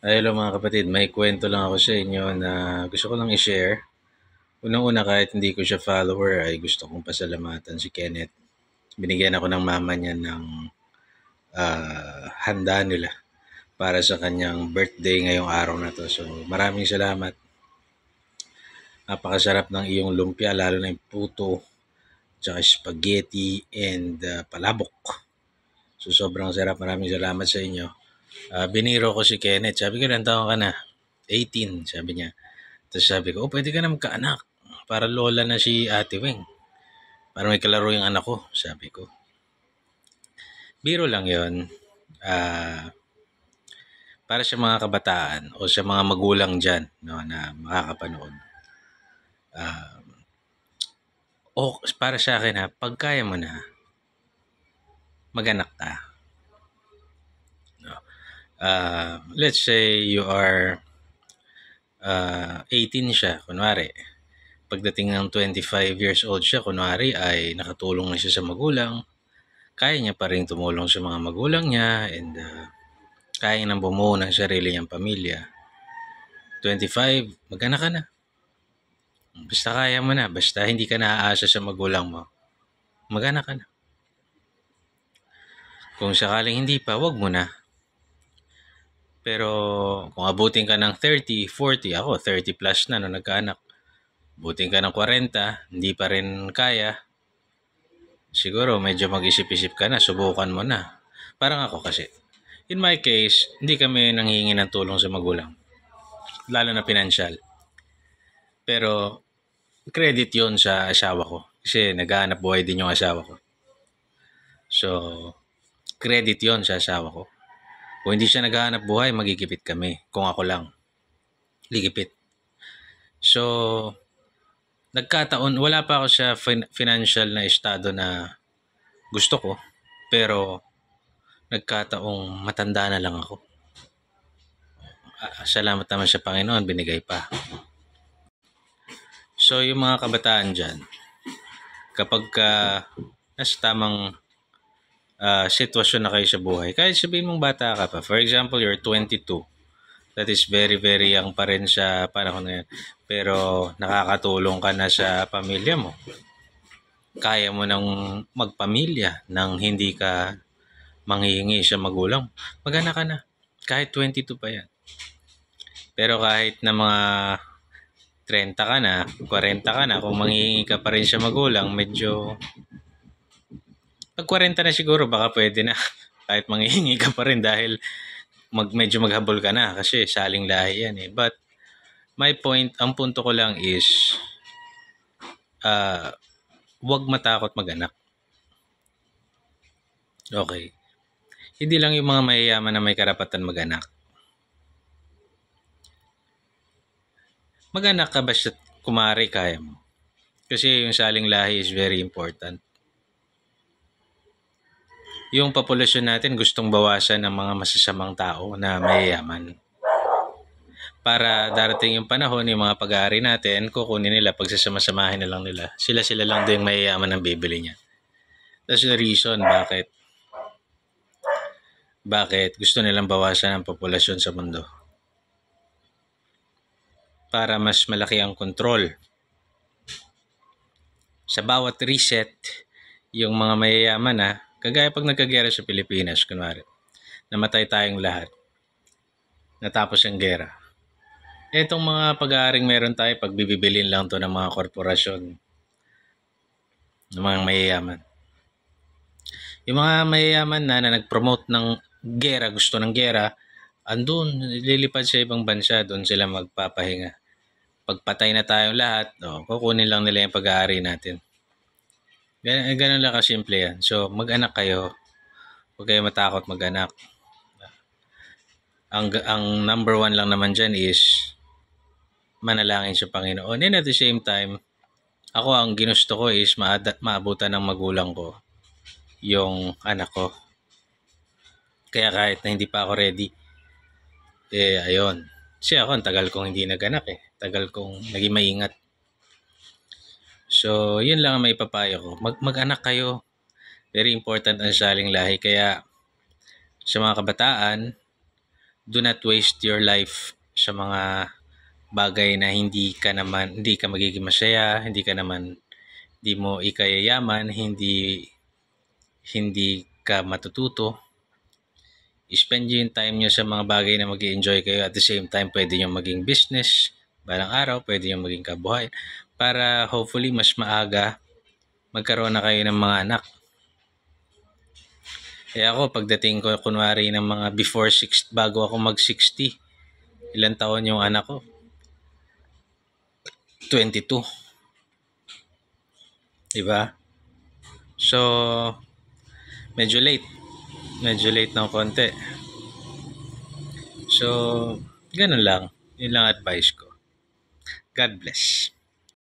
Ay, hello mga kapatid, may kwento lang ako sa inyo na gusto ko lang i-share. Unang-una, kahit hindi ko siya follower, ay gusto kong pasalamatan si Kenneth. Binigyan ako ng mama niya ng handa nila para sa kanyang birthday ngayong araw na to. So maraming salamat. Napakasarap ng iyong lumpia, lalo na yung puto, tsaka spaghetti and palabok. So sobrang sarap. Maraming salamat sa inyo. Biniro ko si Kenneth. Sabi ko, ilang taon ka na? 18, sabi niya. Tapos sabi ko, pwede ka na magkaanak. Para lola na si Ate Weng. Para may kalaro yung anak ko, sabi ko. Biro lang yon. Ah, para sa mga kabataan o sa mga magulang dyan no, na makakapanood. O para sa akin ha, pag kaya mo na, mag-anak ka. No? Let's say you are 18 siya, kunwari. Pagdating ng 25 years old siya, kunwari ay nakatulong na siya sa magulang, kaya niya pa rin tumulong sa mga magulang niya and kaya nang bumuo ng sarili niyang pamilya. 25, mag-anak ka na. Basta kaya mo na, basta hindi ka naaasa sa magulang mo, mag-anak ka na. Kung sakaling hindi pa, wag mo na. Pero kung abutin ka ng 30, 40, ako 30 plus na nung nagkaanak. Abutin ka ng 40, hindi pa rin kaya. Siguro medyo mag-isip-isip ka na, subukan mo na. Parang ako kasi. In my case, hindi kami nanghihingi ng tulong sa magulang. Lalo na pinansyal. Pero credit yon sa asawa ko. Kasi naghahanap buhay din yung asawa ko. So, credit yon sa asawa ko. Kung hindi siya naghahanap buhay, magigipit kami. Kung ako lang, ligipit. So, nagkataon, wala pa ako sa financial na estado na gusto ko. Pero, nagkataong matanda na lang ako. Salamat naman sa Panginoon, binigay pa. So, yung mga kabataan dyan, kapag nasa tamang sitwasyon na kayo sa buhay, kahit sabihin mong bata ka pa, for example, you're 22, that is very, very young pa rin sa panahon na yan. Pero nakakatulong ka na sa pamilya mo. Kaya mo nang magpamilya nang hindi ka manghihingi sa magulang. Mag-anak ka na. Kahit 22 pa yan. Pero kahit na mga 30 ka na, 40 ka na, kung manghihingi ka pa rin sa magulang, medyo pag 40 na siguro baka pwede na. Kahit manghihingi ka pa rin dahil medyo maghabol ka na kasi saling lahi yan eh. But ang punto ko lang is wag matakot mag-anak. Okay. Hindi lang yung mga mayayaman na may karapatan mag-anak. Mag-anak ka basta kumari kaya mo. Kasi yung saling lahi is very important. Yung populasyon natin gustong bawasan ng mga masasamang tao na mayayaman. Para darating yung panahon, yung mga pag-aari natin, kukunin nila, pagsasama-samahin na lang nila. Sila lang din mayayaman ang bibili niya. That's the reason bakit gusto nilang bawasan ang populasyon sa mundo. Para mas malaki ang control. Sa bawat reset, yung mga mayayaman na, kagaya pag nagkagera sa Pilipinas, kunwari, namatay tayong lahat. Natapos ang gera. Itong mga pag-aaring meron tayo, pagbibibilin lang to ng mga korporasyon, ng mga mayayaman. Yung mga mayayaman na nag-promote ng gera, gusto ng gera, andun, lilipad sa ibang bansa, doon sila magpapahinga. Pagpatay na tayong lahat, kukunin lang nila yung pag-aari natin. Ganun lang kasimple yan. So, mag-anak kayo. Huwag kayo matakot mag-anak. Ang number one lang naman dyan is manalangin sa Panginoon. And at the same time, ako ang ginusto ko is maabutan ng magulang ko yung anak ko. Kaya kahit na hindi pa ako ready, ayun. Kasi ako, ang tagal kong hindi nag-anak eh. Tagal kong naging maingat. So, yun lang ang may papayo ko. Mag-anak kayo. Very important ang saling lahi. Kaya, sa mga kabataan, do not waste your life sa mga bagay na hindi ka magiging masaya, hindi mo ikayayaman, hindi ka matututo. I-spend nyo yung time nyo sa mga bagay na mag-enjoy kayo. At the same time, pwede nyo maging business. Balang araw, pwede nyo maging kabuhay. Para hopefully, mas maaga, magkaroon na kayo ng mga anak. Kaya ako, pagdating ko, kunwari ng mga before 6, bago ako mag-60, ilang taon yung anak ko? 22. Diba? So, medyo late. Medyo late ng konti. So, ganun lang. Yun lang advice ko. God bless.